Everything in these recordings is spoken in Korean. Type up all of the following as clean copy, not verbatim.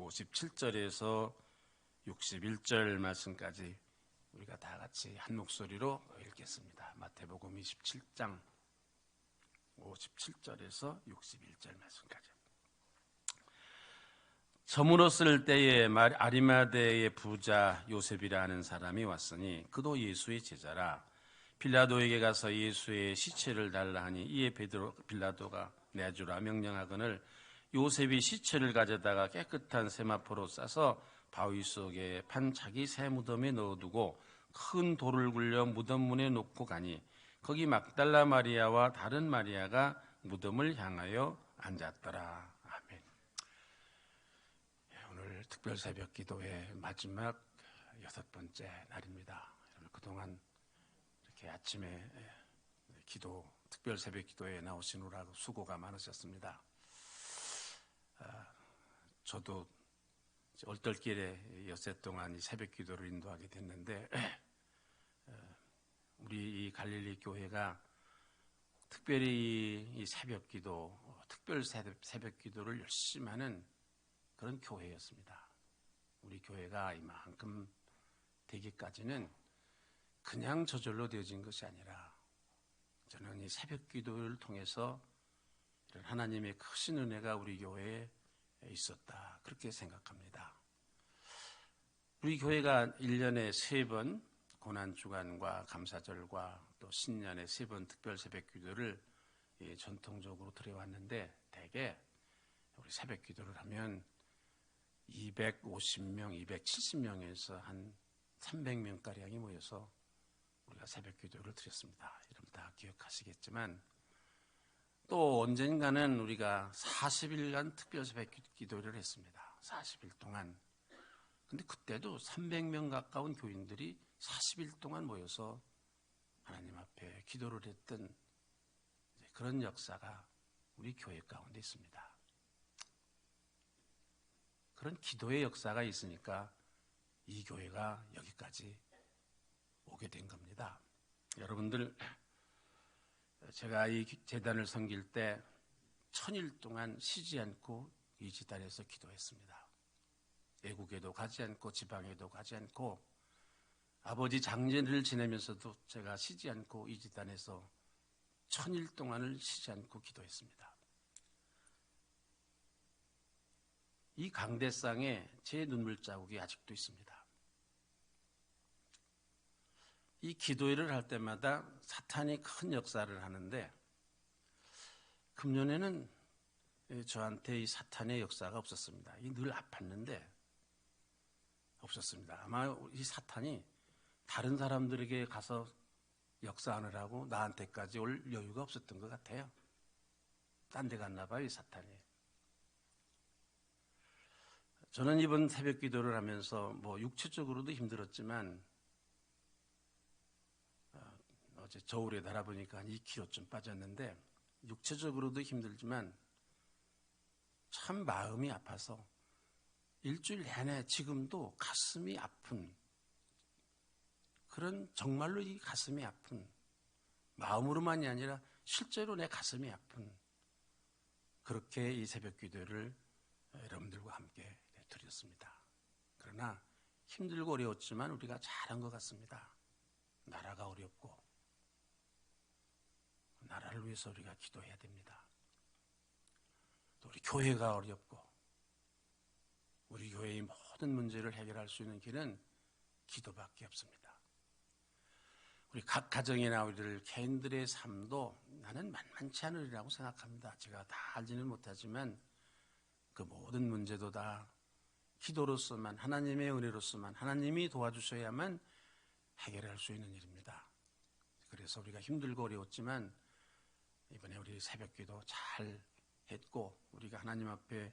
57절에서 61절 말씀까지 우리가 다 같이 한 목소리로 읽겠습니다. 마태복음 27장 57절에서 61절 말씀까지. 저물었을 때에 아리마대의 부자 요셉이라 하는 사람이 왔으니 그도 예수의 제자라. 빌라도에게 가서 예수의 시체를 달라 하니 이에 빌라도가 내주라 명령하거늘 요셉이 시체를 가져다가 깨끗한 세마포로 싸서 바위 속에 판 자기 새 무덤에 넣어두고 큰 돌을 굴려 무덤 문에 놓고 가니 거기 막달라 마리아와 다른 마리아가 무덤을 향하여 앉았더라. 아멘. 오늘 특별 새벽 기도의 마지막 6번째 날입니다. 그동안 이렇게 아침에 특별 새벽 기도에 나오시느라 수고가 많으셨습니다. 저도 얼떨결에 엿새 동안 이 새벽 기도를 인도하게 됐는데 우리 이 갈릴리 교회가 특별히 이 새벽 기도, 특별 새벽 기도를 열심히 하는 그런 교회였습니다. 우리 교회가 이만큼 되기까지는 그냥 저절로 되어진 것이 아니라 저는 이 새벽 기도를 통해서 이런 하나님의 크신 은혜가 우리 교회에 있었다, 그렇게 생각합니다. 우리 교회가 1년에 3번 고난주간과 감사절과 또 신년에 3번 특별 새벽 기도를 전통적으로 드려왔는데 대개 우리 새벽 기도를 하면 250명, 270명에서 한 300명가량이 모여서 우리가 새벽 기도를 드렸습니다. 여러분 다 기억하시겠지만 또 언젠가는 우리가 40일간 특별 새벽 기도를 했습니다. 40일 동안. 근데 그때도 300명 가까운 교인들이 40일 동안 모여서 하나님 앞에 기도를 했던 그런 역사가 우리 교회 가운데 있습니다. 그런 기도의 역사가 있으니까 이 교회가 여기까지 오게 된 겁니다. 여러분들, 제가 이 재단을 섬길 때 1000일 동안 쉬지 않고 이 재단에서 기도했습니다. 외국에도 가지 않고 지방에도 가지 않고 아버지 장례를 지내면서도 제가 쉬지 않고 이 재단에서 1000일 동안을 쉬지 않고 기도했습니다. 이 강대상에 제 눈물 자국이 아직도 있습니다. 이 기도회를 할 때마다 사탄이 큰 역사를 하는데 금년에는 저한테 이 사탄의 역사가 없었습니다. 늘 아팠는데 없었습니다. 아마 이 사탄이 다른 사람들에게 가서 역사하느라고 나한테까지 올 여유가 없었던 것 같아요. 딴 데 갔나 봐요, 이 사탄이. 저는 이번 새벽 기도를 하면서 육체적으로도 힘들었지만 어제 저울에 달아보니까 한 2kg쯤 빠졌는데 육체적으로도 힘들지만 참 마음이 아파서 일주일 내내 지금도 가슴이 아픈, 그런 정말로 이 가슴이 아픈, 마음으로만이 아니라 실제로 내 가슴이 아픈, 그렇게 이 새벽 기도를 여러분들과 함께 드렸습니다. 그러나 힘들고 어려웠지만 우리가 잘한 것 같습니다. 나라가 어렵고 나라를 위해서 우리가 기도해야 됩니다. 또 우리 교회가 어렵고 우리 교회의 모든 문제를 해결할 수 있는 길은 기도밖에 없습니다. 우리 각 가정이나 우리들 개인들의 삶도 나는 만만치 않으리라고 생각합니다. 제가 다 알지는 못하지만 그 모든 문제도 다 기도로서만, 하나님의 은혜로서만, 하나님이 도와주셔야만 해결할 수 있는 일입니다. 그래서 우리가 힘들고 어려웠지만 이번에 우리 새벽기도 잘 했고 우리가 하나님 앞에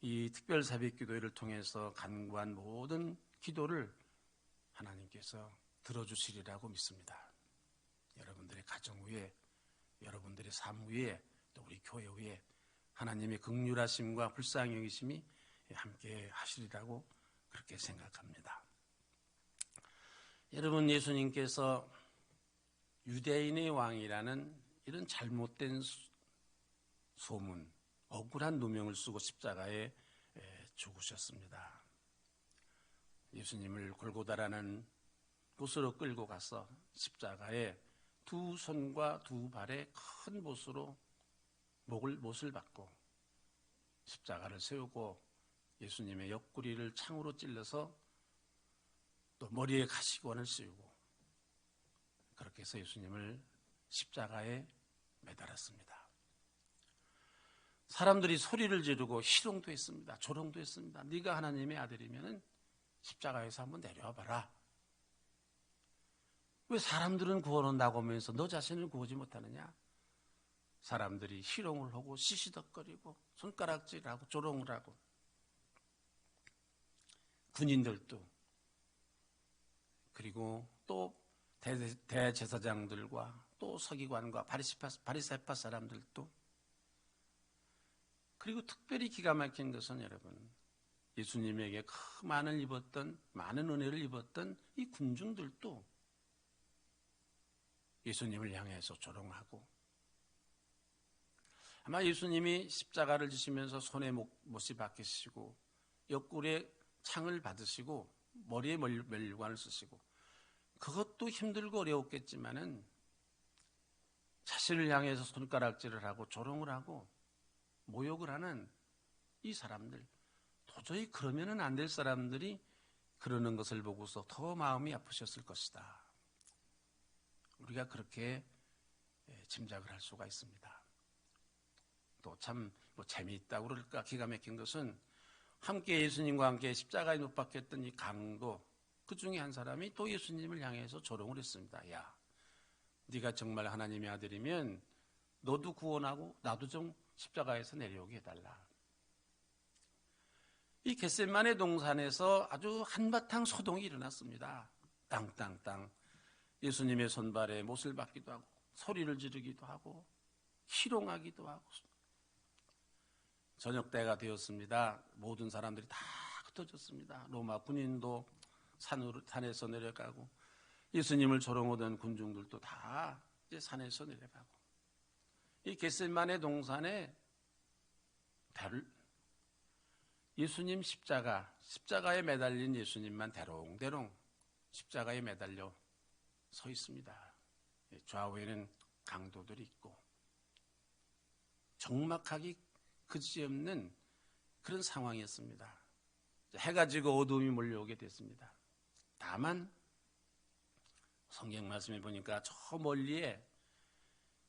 이 특별 새벽기도회를 통해서 간구한 모든 기도를 하나님께서 들어주시리라고 믿습니다. 여러분들의 가정 위에, 여러분들의 삶 위에, 또 우리 교회 위에 하나님의 긍휼하심과 불쌍히 여기심이 함께 하시리라고 그렇게 생각합니다. 여러분, 예수님께서 유대인의 왕이라는 이런 잘못된 소문, 억울한 누명을 쓰고 십자가에 죽으셨습니다. 예수님을 골고다라는 곳으로 끌고 가서 십자가에 두 손과 두 발에 큰 못으로 못을 박고 십자가를 세우고 예수님의 옆구리를 창으로 찔러서 또 머리에 가시관을 씌우고 그렇게 해서 예수님을 십자가에 매달았습니다. 사람들이 소리를 지르고 희롱도 했습니다. 조롱도 했습니다. 네가 하나님의 아들이면 십자가에서 한번 내려와 봐라. 왜 사람들은 구원한다고 하면서 너 자신을 구하지 못하느냐? 사람들이 희롱을 하고 시시덕거리고 손가락질하고 조롱을 하고 군인들도 그리고 또 대제사장들과 또 서기관과 바리새파 사람들도 그리고 특별히 기가 막힌 것은 여러분 예수님에게 많은 은혜를 입었던 이 군중들도 예수님을 향해서 조롱하고 아마 예수님이 십자가를 지시면서 손에 못이 박히시고 옆구리에 창을 받으시고 머리에 멸관을 쓰시고 그것도 힘들고 어려웠겠지만은 자신을 향해서 손가락질을 하고 조롱을 하고 모욕을 하는 이 사람들 도저히 그러면은 안 될 사람들이 그러는 것을 보고서 더 마음이 아프셨을 것이다. 우리가 그렇게 짐작을 할 수가 있습니다. 또 참 재미있다고 그럴까 기가 막힌 것은 함께 예수님과 함께 십자가에 못 박혔던 이 강도 그 중에 한 사람이 또 예수님을 향해서 조롱을 했습니다. 야, 네가 정말 하나님의 아들이면 너도 구원하고 나도 좀 십자가에서 내려오게 해달라. 이 겟세마네 동산에서 아주 한바탕 소동이 일어났습니다. 땅땅땅 예수님의 손발에 못을 박기도 하고 소리를 지르기도 하고 희롱하기도 하고 저녁 때가 되었습니다. 모든 사람들이 다 흩어졌습니다. 로마 군인도 산에서 내려가고 예수님을 조롱하던 군중들도 다 이제 산에서 내려가고 이 겟세마네 동산에 예수님 십자가에 매달린 예수님만 대롱대롱 십자가에 매달려 서 있습니다. 좌우에는 강도들이 있고 적막하기 그지없는 그런 상황이었습니다. 해가 지고 어두움이 몰려오게 됐습니다. 다만 성경 말씀에 보니까 저 멀리에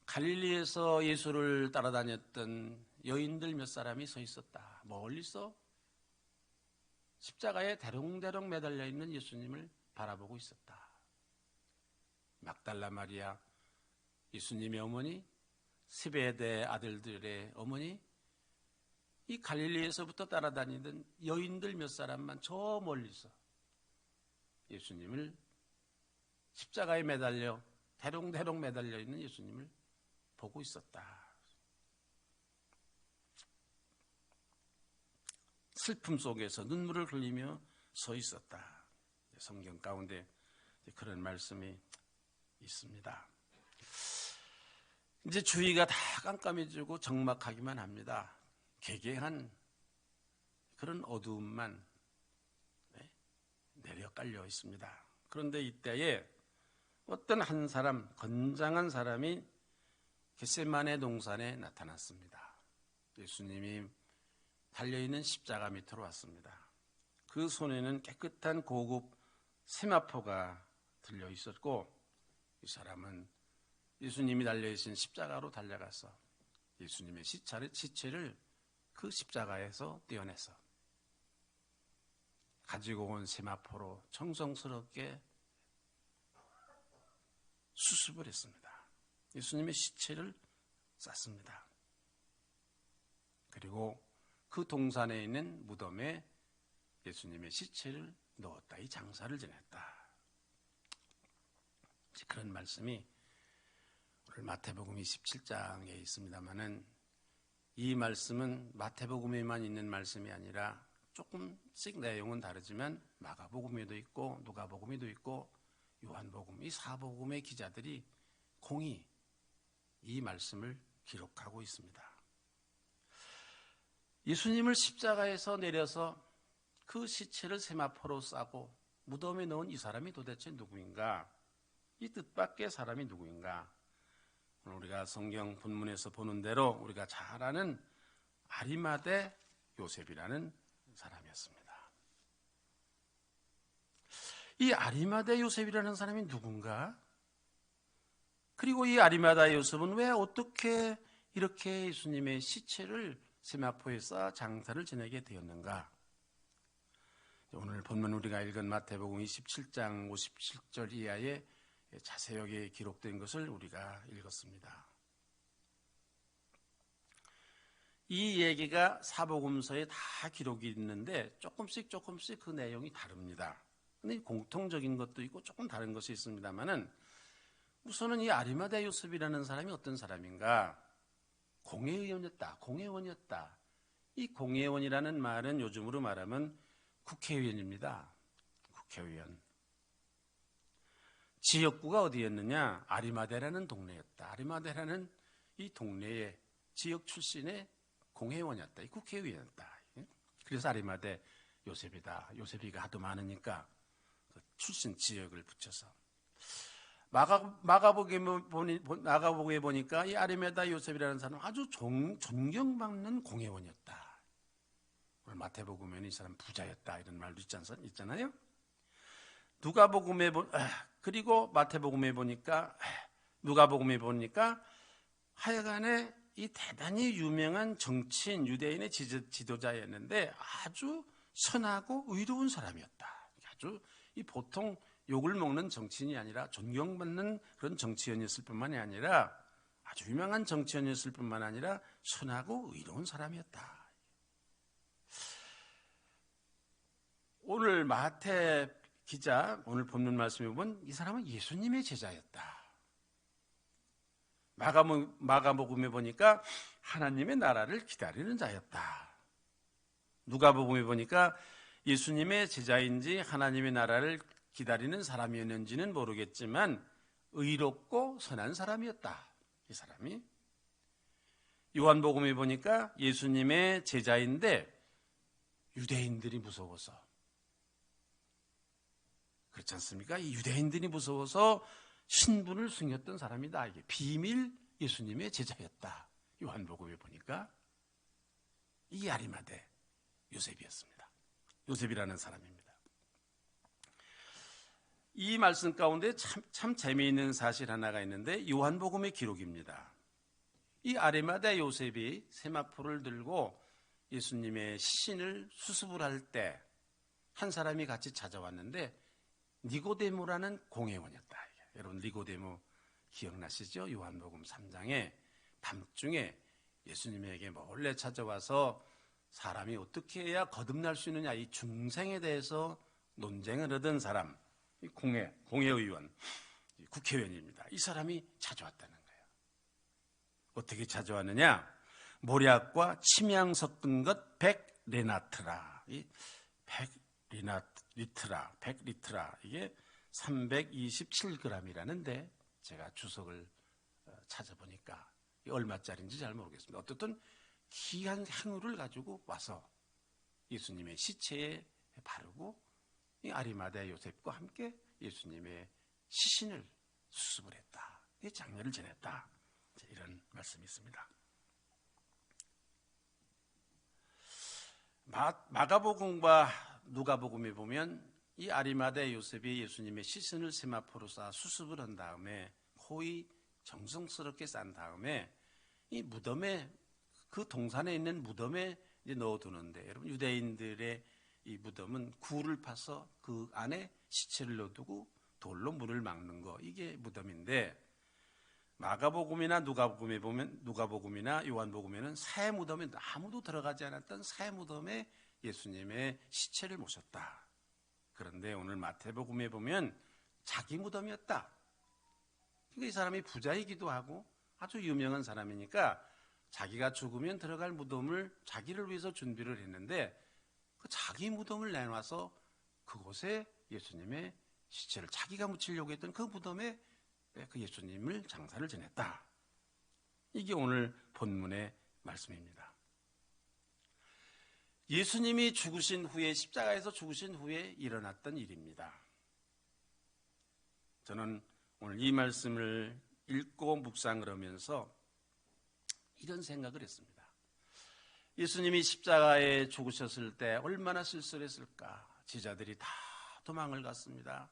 갈릴리에서 예수를 따라다녔던 여인들 몇 사람이 서 있었다. 멀리서 십자가에 대롱대롱 매달려 있는 예수님을 바라보고 있었다. 막달라 마리아, 예수님의 어머니, 스베데 아들들의 어머니, 이 갈릴리에서부터 따라다니던 여인들 몇 사람만 저 멀리서 예수님을 십자가에 매달려 대롱대롱 매달려 있는 예수님을 보고 있었다. 슬픔 속에서 눈물을 흘리며 서 있었다. 성경 가운데 그런 말씀이 있습니다. 이제 주위가 다 깜깜해지고 적막하기만 합니다. 개개한 그런 어두움만 내려 깔려 있습니다. 그런데 이때에 어떤 한 사람, 건장한 사람이 겟세마네 동산에 나타났습니다. 예수님이 달려있는 십자가 밑으로 왔습니다. 그 손에는 깨끗한 고급 세마포가 들려 있었고 이 사람은 예수님이 달려있는 십자가로 달려가서 예수님의 시체를 그 십자가에서 떼어내서 가지고 온 세마포로 정성스럽게 수습을 했습니다. 예수님의 시체를 쌌습니다. 그리고 그 동산에 있는 무덤에 예수님의 시체를 넣었다. 이 장사를 지냈다. 그런 말씀이 오늘 마태복음 27장에 있습니다만은 이 말씀은 마태복음에만 있는 말씀이 아니라 조금씩 내용은 다르지만 마가복음에도 있고 누가복음에도 있고 요한복음 이 사복음의 기자들이 공히 이 말씀을 기록하고 있습니다. 예수님을 십자가에서 내려서 그 시체를 세마포로 싸고 무덤에 넣은 이 사람이 도대체 누구인가? 이 뜻밖의 사람이 누구인가? 오늘 우리가 성경 본문에서 보는 대로 우리가 잘 아는 아리마대 요셉이라는 사람이었습니다. 이 아리마대 요셉이라는 사람이 누군가? 그리고 이 아리마대 요셉은 왜 어떻게 이렇게 예수님의 시체를 세마포에 쌓아 장사를 지내게 되었는가? 오늘 본문 우리가 읽은 마태복음 27장 57절 이하에 자세하게 기록된 것을 우리가 읽었습니다. 이 얘기가 사복음서에 다 기록이 있는데 조금씩 그 내용이 다릅니다. 근데 공통적인 것도 있고 조금 다른 것이 있습니다만은 우선은 이 아리마대 요셉이라는 사람이 어떤 사람인가? 공회원이었다. 이 공회원이라는 말은 요즘으로 말하면 국회의원입니다. 국회의원. 지역구가 어디였느냐? 아리마대라는 동네였다. 아리마대라는 이 동네의 지역 출신의 공회원이었다. 이 국회의원이었다. 그래서 아리마대 요셉이다. 요셉이가 하도 많으니까 출신 지역을 붙여서 마가복음에 보니까 이 아리마대 요셉이라는 사람은 아주 존경받는 공회원이었다. 오늘 마태복음에는 이 사람 부자였다 이런 말도 있잖아요. 그리고 마태복음에 보니까 누가복음에 보니까 하여간에 이 대단히 유명한 정치인 유대인의 지도자였는데 아주 선하고 의로운 사람이었다. 아주 이 보통 욕을 먹는 정치인이 아니라 존경받는 그런 정치인이었을 뿐만이 아니라 아주 유명한 정치인이었을 뿐만 아니라 선하고 의로운 사람이었다. 오늘 마태 기자 오늘 본문 말씀에 보면 이 사람은 예수님의 제자였다. 마가복음에 보니까 하나님의 나라를 기다리는 자였다. 누가복음에 보니까 예수님의 제자인지 하나님의 나라를 기다리는 사람이었는지는 모르겠지만 의롭고 선한 사람이었다. 이 사람이. 요한복음에 보니까 예수님의 제자인데 유대인들이 무서워서 그렇지 않습니까? 이 유대인들이 무서워서 신분을 숨겼던 사람이다. 이게 비밀 예수님의 제자였다. 요한복음에 보니까 이 아리마대 요셉이었습니다. 요셉이라는 사람입니다. 이 말씀 가운데 참 재미있는 사실 하나가 있는데 요한복음의 기록입니다. 이 아리마대 요셉이 세마포를 들고 예수님의 시신을 수습을 할 때 한 사람이 같이 찾아왔는데 니고데모라는 공회원이었다. 여러분 니고데모 기억나시죠? 요한복음 3장에 밤중에 예수님에게 몰래 찾아와서 사람이 어떻게 해야 거듭날 수 있느냐 이 중생에 대해서 논쟁을 하던 사람 공회의원 국회의원입니다. 이 사람이 찾아왔다는 거예요. 어떻게 찾아왔느냐? 모략과 침향 섞은 것 100레나트라 이 100리트라 이게 327g이라는데 제가 주석을 찾아보니까 얼마짜리인지 잘 모르겠습니다. 어쨌든 귀한 향유를 가지고 와서 예수님의 시체에 바르고 이 아리마대 요셉과 함께 예수님의 시신을 수습을 했다. 이 장례를 지냈다. 이런 말씀이 있습니다. 마가복음과 누가복음에 보면 이 아리마대 요셉이 예수님의 시신을 세마포로 쌓아 수습을 한 다음에 거의 정성스럽게 싼 다음에 이 무덤에 그 동산에 있는 무덤에 이제 넣어두는데 여러분 유대인들의 이 무덤은 구를 파서 그 안에 시체를 넣어두고 돌로 문을 막는 거 이게 무덤인데 마가복음이나 누가복음이나 요한복음에는 새 무덤에 아무도 들어가지 않았던 새 무덤에 예수님의 시체를 모셨다. 그런데 오늘 마태복음에 보면 자기 무덤이었다. 그러니까 이 사람이 부자이기도 하고 아주 유명한 사람이니까 자기가 죽으면 들어갈 무덤을 자기를 위해서 준비를 했는데 그 자기 무덤을 내놔서 그곳에 예수님의 시체를 자기가 묻히려고 했던 그 무덤에 그 예수님을 장사를 지냈다. 이게 오늘 본문의 말씀입니다. 예수님이 죽으신 후에, 십자가에서 죽으신 후에 일어났던 일입니다. 저는 오늘 이 말씀을 읽고 묵상을 하면서 이런 생각을 했습니다. 예수님이 십자가에 죽으셨을 때 얼마나 쓸쓸했을까. 제자들이 다 도망을 갔습니다.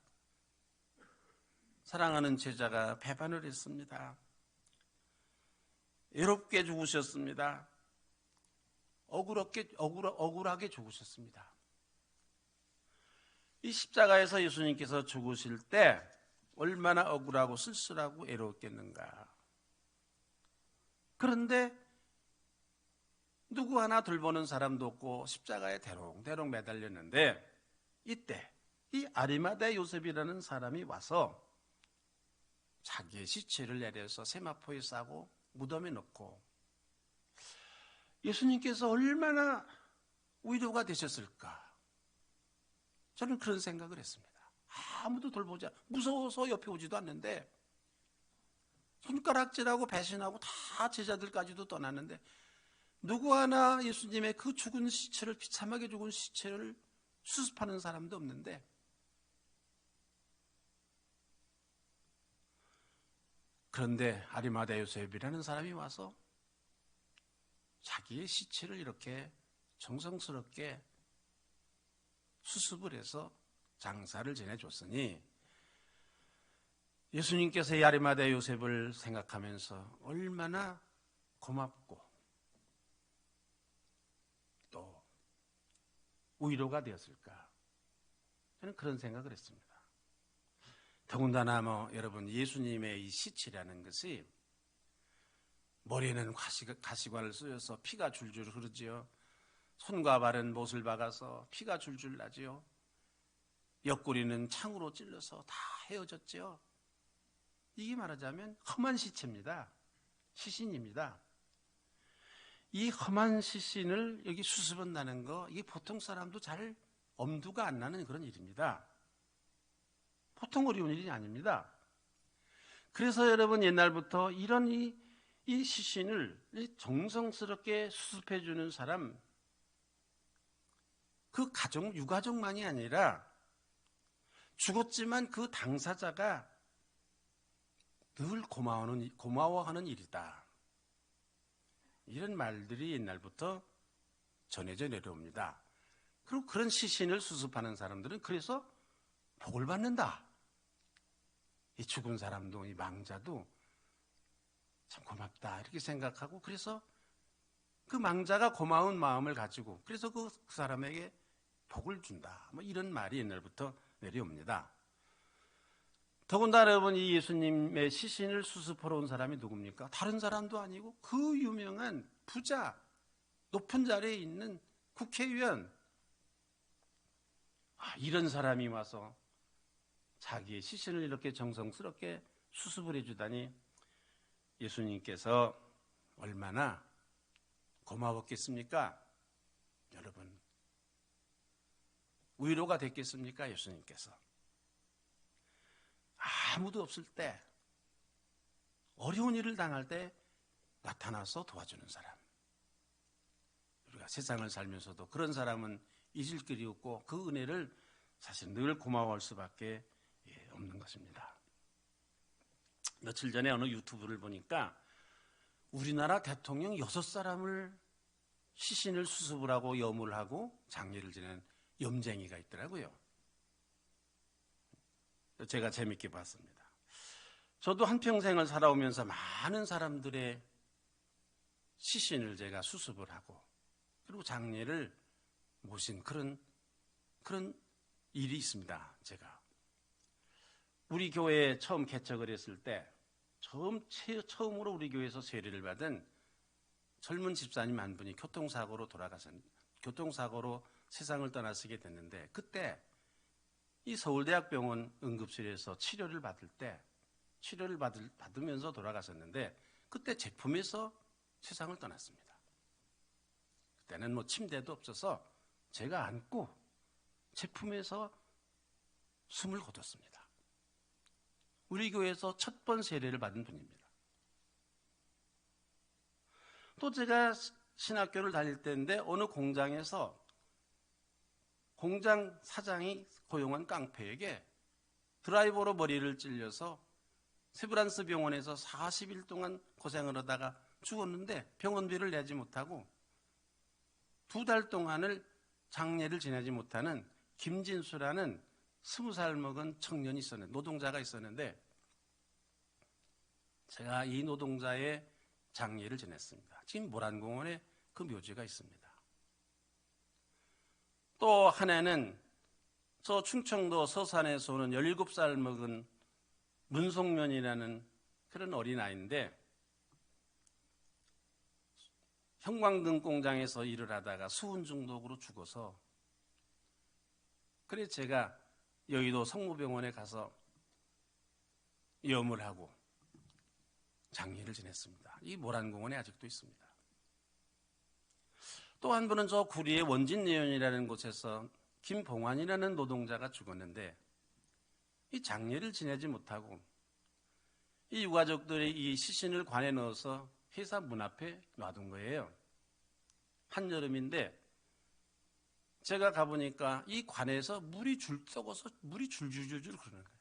사랑하는 제자가 배반을 했습니다. 외롭게 죽으셨습니다. 억울하게 죽으셨습니다. 이 십자가에서 예수님께서 죽으실 때 얼마나 억울하고 쓸쓸하고 애로웠겠는가. 그런데 누구 하나 돌보는 사람도 없고 십자가에 대롱대롱 매달렸는데, 이때 이 아리마대 요셉이라는 사람이 와서 자기의 시체를 내려서 세마포에 싸고 무덤에 넣고, 예수님께서 얼마나 위로가 되셨을까. 저는 그런 생각을 했습니다. 아무도 돌보지, 무서워서 옆에 오지도 않는데, 손가락질하고 배신하고 다 제자들까지도 떠났는데, 누구 하나 예수님의 그 죽은 시체를, 비참하게 죽은 시체를 수습하는 사람도 없는데, 그런데 아리마대 요셉이라는 사람이 와서 자기의 시체를 이렇게 정성스럽게 수습을 해서 장사를 지내줬으니, 예수님께서 이 아리마대 요셉을 생각하면서 얼마나 고맙고 또 위로가 되었을까. 저는 그런 생각을 했습니다. 더군다나 여러분, 예수님의 이 시체라는 것이 머리에는 가시관을 쓰여서 피가 줄줄 흐르지요. 손과 발은 못을 박아서 피가 줄줄 나지요. 옆구리는 창으로 찔러서 다 헤어졌지요. 이게 말하자면 험한 시체입니다. 시신입니다. 이 험한 시신을 여기 수습한다는 거, 이게 보통 사람도 잘 엄두가 안 나는 그런 일입니다. 보통 어려운 일이 아닙니다. 그래서 여러분, 옛날부터 이런 이 시신을 정성스럽게 수습해 주는 사람, 그 가족, 유가족만이 아니라 죽었지만 그 당사자가 늘 고마워하는 일이다. 이런 말들이 옛날부터 전해져 내려옵니다. 그리고 그런 시신을 수습하는 사람들은 그래서 복을 받는다. 이 죽은 사람도, 이 망자도 참 고맙다 이렇게 생각하고, 그래서 그 망자가 고마운 마음을 가지고 그래서 그 사람에게 복을 준다, 이런 말이 옛날부터 내려옵니다. 더군다나 여러분, 이 예수님의 시신을 수습하러 온 사람이 누굽니까? 다른 사람도 아니고 그 유명한 부자, 높은 자리에 있는 국회의원, 이런 사람이 와서 자기의 시신을 이렇게 정성스럽게 수습을 해주다니, 예수님께서 얼마나 고마웠겠습니까? 여러분, 위로가 됐겠습니까? 예수님께서 아무도 없을 때, 어려운 일을 당할 때 나타나서 도와주는 사람. 우리가 세상을 살면서도 그런 사람은 잊을 길이 없고 그 은혜를 사실 늘 고마워할 수밖에 없는 것입니다. 며칠 전에 어느 유튜브를 보니까 우리나라 대통령 6사람을 시신을 수습을 하고 염을 하고 장례를 지낸 염쟁이가 있더라고요. 제가 재밌게 봤습니다. 저도 한평생을 살아오면서 많은 사람들의 시신을 제가 수습을 하고 그리고 장례를 모신 그런 일이 있습니다. 제가 우리 교회에 처음 개척을 했을 때 처음으로 우리 교회에서 세례를 받은 젊은 집사님 한 분이 교통사고로 세상을 떠나시게 됐는데, 그때 이 서울대학병원 응급실에서 치료를 받으면서 돌아가셨는데, 그때 제품에서 세상을 떠났습니다. 그때는 침대도 없어서 제가 안고 제품에서 숨을 거뒀습니다. 우리 교회에서 첫 번 세례를 받은 분입니다. 또 제가 신학교를 다닐 때인데 어느 공장에서 공장 사장이 고용한 깡패에게 드라이버로 머리를 찔려서 세브란스 병원에서 40일 동안 고생을 하다가 죽었는데 병원비를 내지 못하고 2달 동안을 장례를 지내지 못하는 김진수라는 20살 먹은 청년이 있었는데, 노동자가 있었는데, 제가 이 노동자의 장례를 지냈습니다. 지금 모란공원에 그 묘지가 있습니다. 또 한 해는 저 충청도 서산에서 오는 17살 먹은 문송면이라는 그런 어린아이인데, 형광등 공장에서 일을 하다가 수은 중독으로 죽어서, 그래서 제가 여의도 성모병원에 가서 염을 하고 장례를 지냈습니다. 이 모란공원에 아직도 있습니다. 또 한 분은 저 구리의 원진예원이라는 곳에서 김봉환이라는 노동자가 죽었는데, 이 장례를 지내지 못하고 이 유가족들이 이 시신을 관에 넣어서 회사 문 앞에 놔둔 거예요. 한여름인데 제가 가보니까 이 관에서 물이 썩어서 물이 줄줄줄줄 흐르는 거예요.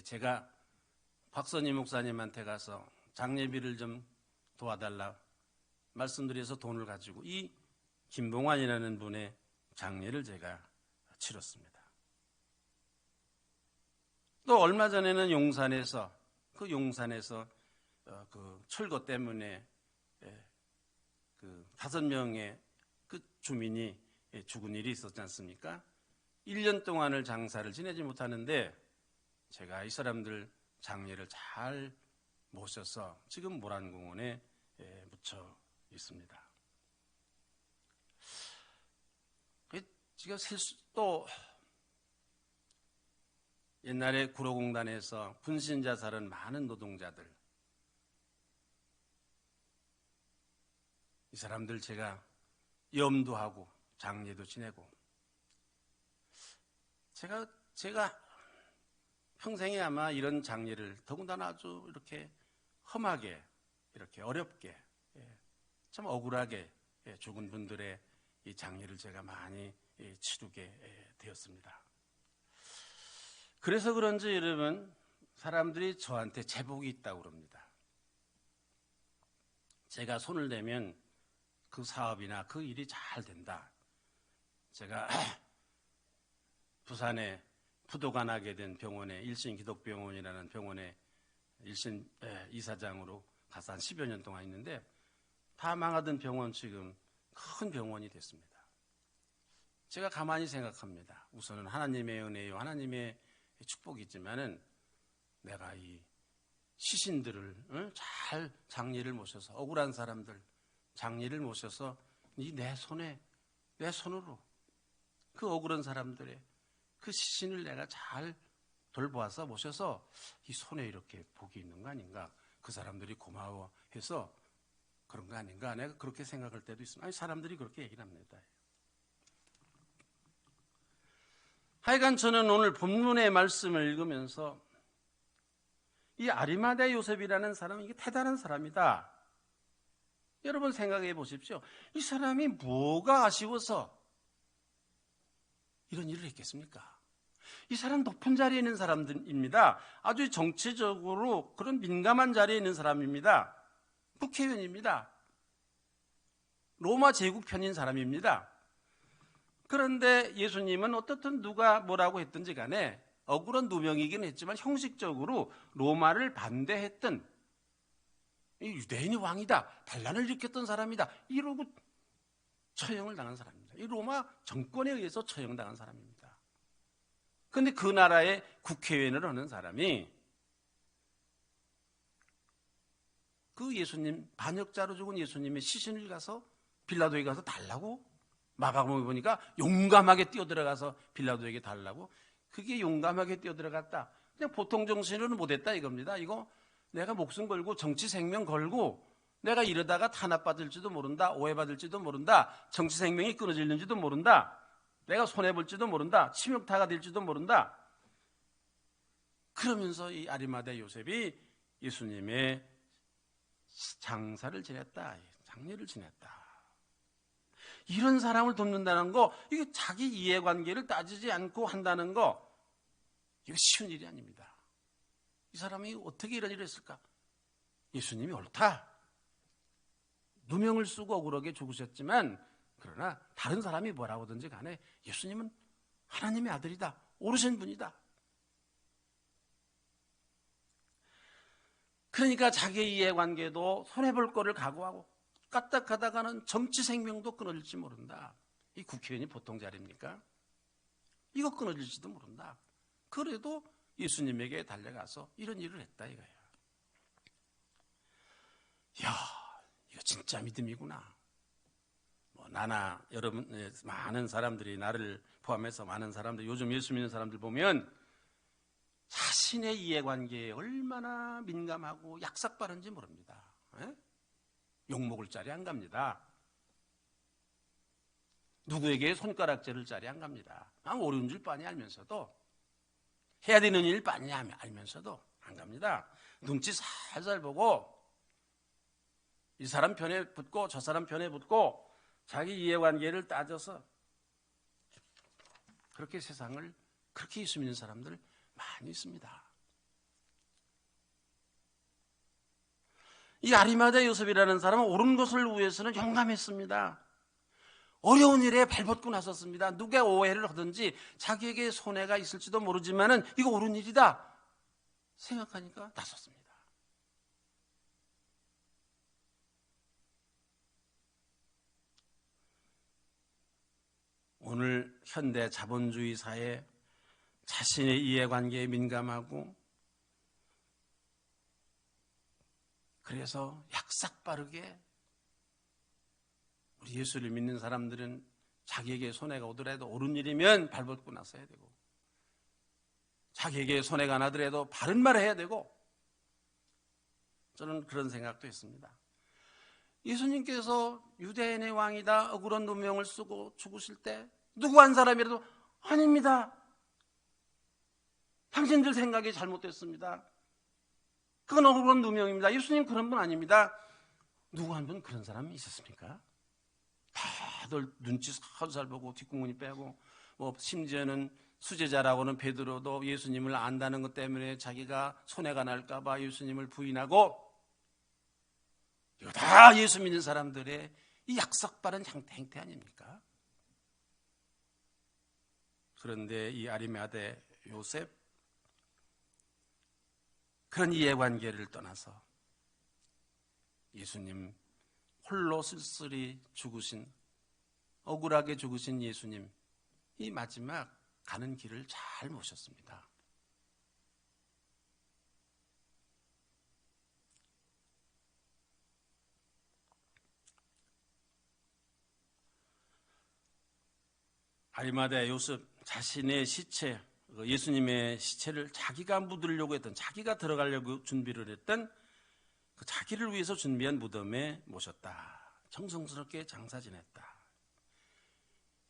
제가 박선희 목사님한테 가서 장례비를 좀 도와달라 말씀드려서 돈을 가지고 이 김봉환이라는 분의 장례를 제가 치렀습니다. 또 얼마 전에는 용산에서 그 철거 때문에 그 5명의 그 주민이 죽은 일이 있었지 않습니까? 1년 동안을 장사를 지내지 못하는데 제가 이 사람들 장례를 잘 모셔서 지금 모란공원에 묻혀 있습니다. 지금 또 옛날에 구로공단에서 분신자살은 많은 노동자들, 이 사람들 제가 염도 하고 장례도 지내고, 제가 평생에 아마 이런 장례를 더군다나 아주 이렇게 험하게, 이렇게 어렵게, 참 억울하게 죽은 분들의 이 장례를 제가 많이 치르게 되었습니다. 그래서 그런지 여러분, 사람들이 저한테 제복이 있다고 그럽니다. 제가 손을 대면 그 사업이나 그 일이 잘 된다. 제가 부산에 부도가 나게 된 병원에, 일신기독병원이라는 병원에 일신 이사장으로 가서 한 10여 년 동안 있는데, 다 망하던 병원 지금 큰 병원이 됐습니다. 제가 가만히 생각합니다. 우선은 하나님의 은혜요, 하나님의 축복이지만은 내가 이 시신들을 잘 장례를 모셔서, 억울한 사람들 장례를 모셔서 내 손으로 그 억울한 사람들의 그 시신을 내가 잘 돌보아서 모셔서 이 손에 이렇게 복이 있는 거 아닌가, 그 사람들이 고마워해서 그런 거 아닌가, 내가 그렇게 생각할 때도 있습니다. 아니, 사람들이 그렇게 얘기를 합니다. 하여간 저는 오늘 본문의 말씀을 읽으면서 이 아리마대 요셉이라는 사람은 이게 대단한 사람이다. 여러분 생각해 보십시오. 이 사람이 뭐가 아쉬워서 이런 일을 했겠습니까? 이 사람 높은 자리에 있는 사람들입니다. 아주 정치적으로 그런 민감한 자리에 있는 사람입니다. 국회의원입니다. 로마 제국 편인 사람입니다. 그런데 예수님은 어떻든 누가 뭐라고 했든지 간에 억울한 누명이긴 했지만 형식적으로 로마를 반대했던 이 유대인이 왕이다, 반란을 일으켰던 사람이다, 이러고 처형을 당한 사람입니다. 이 로마 정권에 의해서 처형당한 사람입니다. 그런데 그 나라의 국회의원을 하는 사람이 그 예수님, 반역자로 죽은 예수님의 시신을 가서 빌라도에게 가서 달라고, 마가복음에 보니까 용감하게 뛰어들어가서 빌라도에게 달라고, 그게 용감하게 뛰어들어갔다. 그냥 보통 정신으로는 못했다 이겁니다. 이거 내가 목숨 걸고 정치 생명 걸고 내가 이러다가 탄압받을지도 모른다, 오해받을지도 모른다, 정치 생명이 끊어질는지도 모른다, 내가 손해볼지도 모른다, 치명타가 될지도 모른다. 그러면서 이 아리마대 요셉이 예수님의 장사를 지냈다, 장례를 지냈다. 이런 사람을 돕는다는 거, 이게 자기 이해관계를 따지지 않고 한다는 거, 이거 쉬운 일이 아닙니다. 이 사람이 어떻게 이런 일을 했을까? 예수님이 옳다. 누명을 쓰고 억울하게 죽으셨지만, 그러나 다른 사람이 뭐라고든지 간에 예수님은 하나님의 아들이다. 오르신 분이다. 그러니까 자기의 이해관계도 손해볼 거를 각오하고 까딱하다가는 정치 생명도 끊어질지 모른다. 이 국회의원이 보통 자리입니까? 이거 끊어질지도 모른다. 그래도 예수님에게 달려가서 이런 일을 했다 이거야. 이야, 이거 진짜 믿음이구나. 나나 여러분 많은 사람들이, 나를 포함해서 많은 사람들, 요즘 예수 믿는 사람들 보면 자신의 이해관계에 얼마나 민감하고 약삭빠른지 모릅니다. 욕먹을 자리 안 갑니다. 누구에게 손가락질을 자리 안 갑니다. 어려운 줄 뻔히 알면서도, 해야 되는 일 뻔히 알면서도 안 갑니다. 눈치 살살 보고 이 사람 편에 붙고 저 사람 편에 붙고 자기 이해관계를 따져서 그렇게 세상을, 그렇게 예수 믿는 사람들 많이 있습니다. 이 아리마다 요셉이라는 사람은 옳은 것을 위해서는 용감했습니다. 어려운 일에 발벗고 나섰습니다. 누가 오해를 하든지 자기에게 손해가 있을지도 모르지만은 이거 옳은 일이다 생각하니까 나섰습니다. 오늘 현대 자본주의 사회, 자신의 이해관계에 민감하고 그래서 약삭빠르게 우리 예수를 믿는 사람들은 자기에게 손해가 오더라도 옳은 일이면 발벗고 나서야 되고, 자기에게 손해가 나더라도 바른 말을 해야 되고, 저는 그런 생각도 했습니다. 예수님께서 유대인의 왕이다 억울한 누명을 쓰고 죽으실 때 누구 한 사람이라도 아닙니다, 당신들 생각이 잘못됐습니다, 그건 억울한 누명입니다, 예수님 그런 분 아닙니다, 누구 한 분 그런 사람이 있었습니까? 다들 눈치 살살 보고 뒷공문이 빼고, 심지어는 수제자라고는 베드로도 예수님을 안다는 것 때문에 자기가 손해가 날까 봐 예수님을 부인하고, 이거 다 예수 믿는 사람들의 이 약삭빠른 행태 아닙니까? 그런데 이 아리마대 요셉, 그런 이해관계를 떠나서 예수님 홀로 쓸쓸히 죽으신, 억울하게 죽으신 예수님, 이 마지막 가는 길을 잘 모셨습니다. 아리마대 요셉 자신의 시체, 예수님의 시체를 자기가 묻으려고 했던, 자기가 들어가려고 준비를 했던 그 자기를 위해서 준비한 무덤에 모셨다. 정성스럽게 장사 지냈다.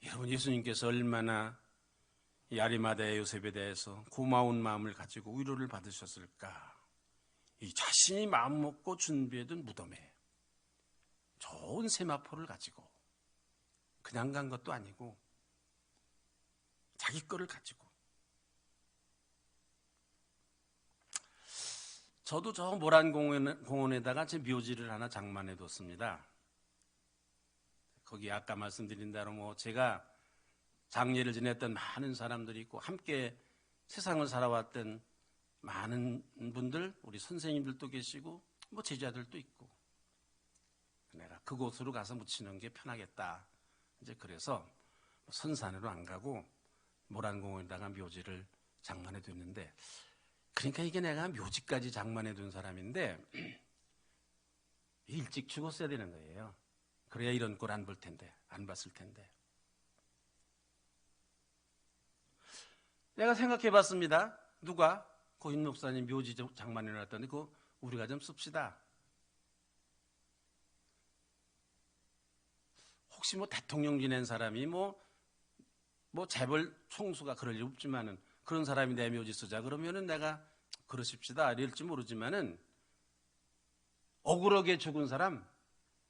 여러분, 예수님께서 얼마나 이 아리마대 요셉에 대해서 고마운 마음을 가지고 위로를 받으셨을까. 이 자신이 마음 먹고 준비해둔 무덤에 좋은 세마포를 가지고, 그냥 간 것도 아니고 자기 거를 가지고. 저도 저 모란 공원에다가 제 묘지를 하나 장만해 뒀습니다. 거기 아까 말씀드린 대로 제가 장례를 지냈던 많은 사람들이 있고, 함께 세상을 살아왔던 많은 분들, 우리 선생님들도 계시고 제자들도 있고, 내가 그곳으로 가서 묻히는 게 편하겠다. 이제 그래서 선산으로 안 가고 모란공원에다가 묘지를 장만해 뒀는데, 그러니까 이게 내가 묘지까지 장만해 둔 사람인데 일찍 죽었어야 되는 거예요. 그래야 이런 꼴 안 볼 텐데, 안 봤을 텐데. 내가 생각해 봤습니다. 누가 고인 목사님 묘지 장만해 놨더니 그거 우리가 좀 씁시다. 혹시 대통령 지낸 사람이 재벌 총수가 그럴 일 없지만은 그런 사람이 내 묘지 쓰자 그러면은 내가 그러십시다 이럴지 모르지만은, 억울하게 죽은 사람,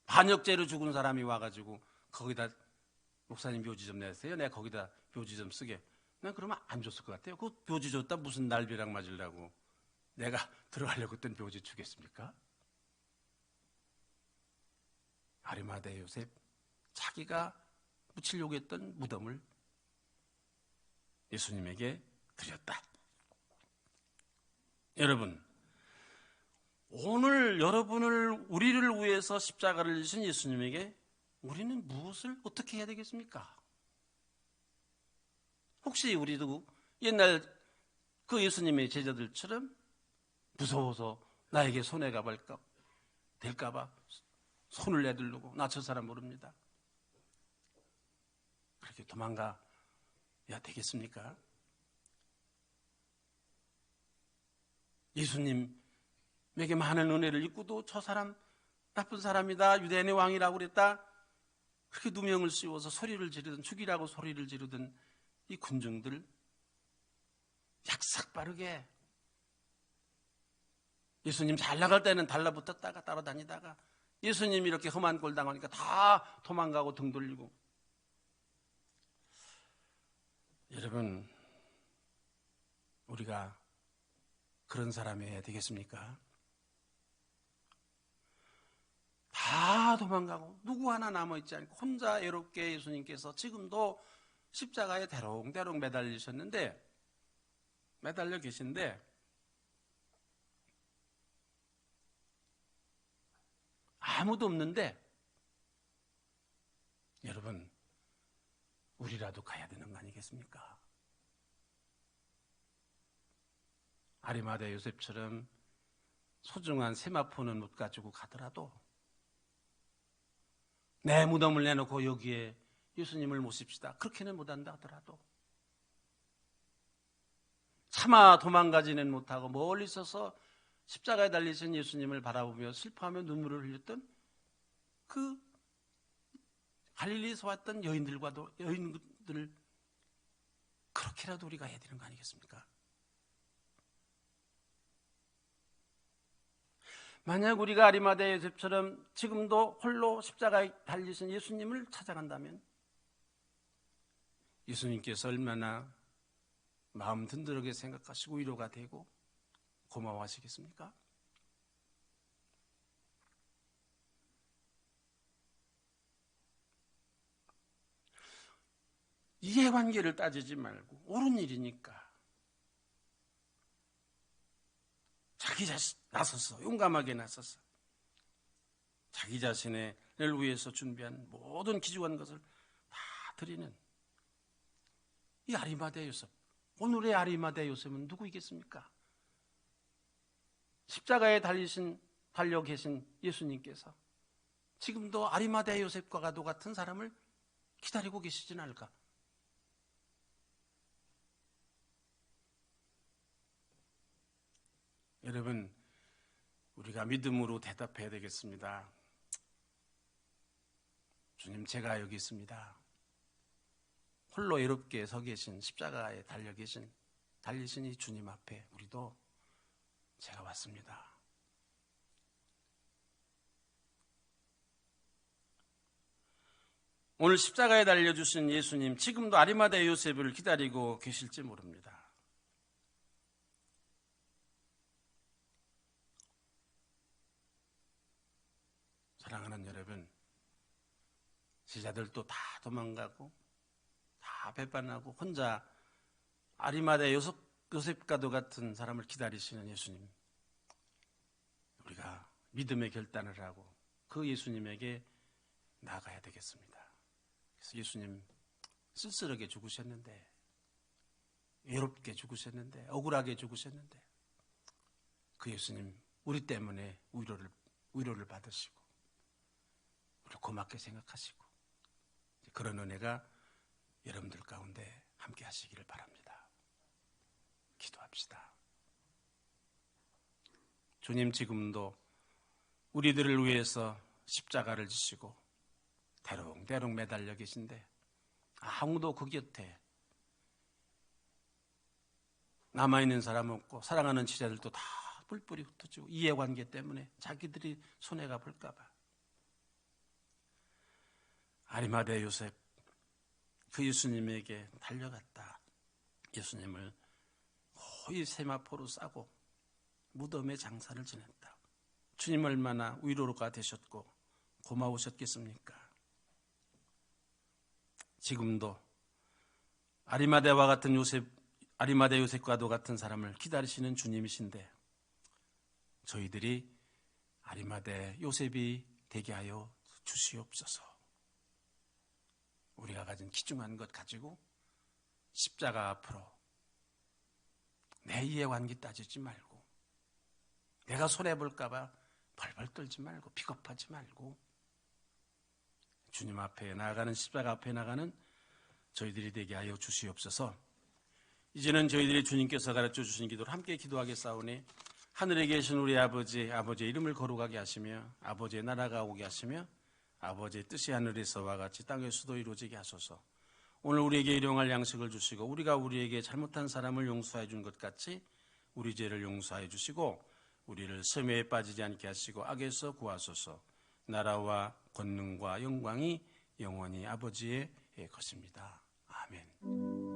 반역죄로 죽은 사람이 와가지고 거기다 목사님 묘지 좀 내세요. 내가 거기다 묘지 좀 쓰게. 난 그러면 안 줬을 것 같아요. 그 묘지 줬다 무슨 날벼락 맞으려고 내가 들어가려고 했던 묘지 주겠습니까? 아리마대 요셉, 자기가 묻히려고 했던 무덤을 예수님에게 드렸다. 여러분, 오늘 여러분을, 우리를 위해서 십자가를 지신 예수님에게 우리는 무엇을 어떻게 해야 되겠습니까? 혹시 우리도 옛날 그 예수님의 제자들처럼 무서워서 나에게 손해가 될까봐 손을 내두르고 나 저 사람 모릅니다. 그렇게 도망가야 되겠습니까? 예수님에게 많은 은혜를 입고도 저 사람 나쁜 사람이다, 유대인의 왕이라고 그랬다, 그렇게 누명을 씌워서 소리를 지르던, 죽이라고 소리를 지르던 이 군중들 약삭 빠르게 예수님 잘 나갈 때는 달라붙었다가 따라다니다가 예수님이 이렇게 험한 꼴 당하니까 다 도망가고 등 돌리고. 여러분, 우리가 그런 사람이어야 되겠습니까? 다 도망가고 누구 하나 남아있지 않고 혼자 외롭게 예수님께서 지금도 십자가에 대롱대롱 매달려 계신데 아무도 없는데 여러분, 우리라도 가야 되는 거 아니겠습니까? 아리마대 요셉처럼 소중한 세마포는 못 가지고 가더라도 내 무덤을 내놓고 여기에 예수님을 모십시다, 그렇게는 못한다 하더라도 차마 도망가지는 못하고 멀리 서서 십자가에 달리신 예수님을 바라보며 슬퍼하며 눈물을 흘렸던 그 갈릴리에서 왔던 여인들, 그렇게라도 우리가 해야 되는 거 아니겠습니까? 만약 우리가 아리마대 요셉처럼 지금도 홀로 십자가에 달리신 예수님을 찾아간다면 예수님께서 얼마나 마음 든든하게 생각하시고 위로가 되고 고마워하시겠습니까? 이해관계를 따지지 말고 옳은 일이니까 자기 자신 나서서, 용감하게 나서서 자기 자신을 위해서 준비한 모든 귀중한 것을 다 드리는 이 아리마대 요셉. 오늘의 아리마대 요셉은 누구이겠습니까? 십자가에 달려 계신 예수님께서 지금도 아리마대 요셉과도 같은 사람을 기다리고 계시진 않을까? 여러분, 우리가 믿음으로 대답해야 되겠습니다. 주님, 제가 여기 있습니다. 홀로 외롭게 서 계신, 십자가에 달리신 이 주님 앞에 우리도 제가 왔습니다. 오늘 십자가에 달려주신 예수님, 지금도 아리마대 요셉을 기다리고 계실지 모릅니다. 사랑하는 여러분, 제자들도 다 도망가고 다 배반하고 혼자 아리마대 요셉과도 같은 사람을 기다리시는 예수님, 우리가 믿음의 결단을 하고 그 예수님에게 나아가야 되겠습니다. 그래서 예수님 쓸쓸하게 죽으셨는데, 외롭게 죽으셨는데, 억울하게 죽으셨는데 그 예수님 우리 때문에 위로를 받으시고 우리 고맙게 생각하시고 그런 은혜가 여러분들 가운데 함께 하시기를 바랍니다. 기도합시다. 주님, 지금도 우리들을 위해서 십자가를 지시고 대롱대롱 매달려 계신데 아무도 그 곁에 남아있는 사람 없고 사랑하는 지자들도 다 뿔뿔이 흩어지고 이해관계 때문에 자기들이 손해가 볼까 봐. 아리마대 요셉, 그 예수님에게 달려갔다. 예수님을 거의 세마포로 싸고 무덤에 장사를 지냈다. 주님 얼마나 위로가 되셨고 고마우셨겠습니까? 지금도 아리마대 요셉과도 같은 사람을 기다리시는 주님이신데 저희들이 아리마대 요셉이 되게 하여 주시옵소서. 우리가 가진 귀중한 것 가지고 십자가 앞으로 내 이해관계 따지지 말고 내가 손해볼까 봐 벌벌 떨지 말고 비겁하지 말고 주님 앞에 나아가는, 십자가 앞에 나가는 저희들이 되게 하여 주시옵소서. 이제는 저희들이 주님께서 가르쳐 주신 기도를 함께 기도하겠사오니 하늘에 계신 우리 아버지의 이름을 거룩하게 하시며 아버지의 나라가 오게 하시며 아버지의 뜻이 하늘에서와 같이 땅에서도 이루어지게 하소서. 오늘 우리에게 일용할 양식을 주시고 우리가 우리에게 잘못한 사람을 용서해 준 것 같이 우리 죄를 용서해 주시고 우리를 셈에 빠지지 않게 하시고 악에서 구하소서. 나라와 권능과 영광이 영원히 아버지의 것입니다. 아멘.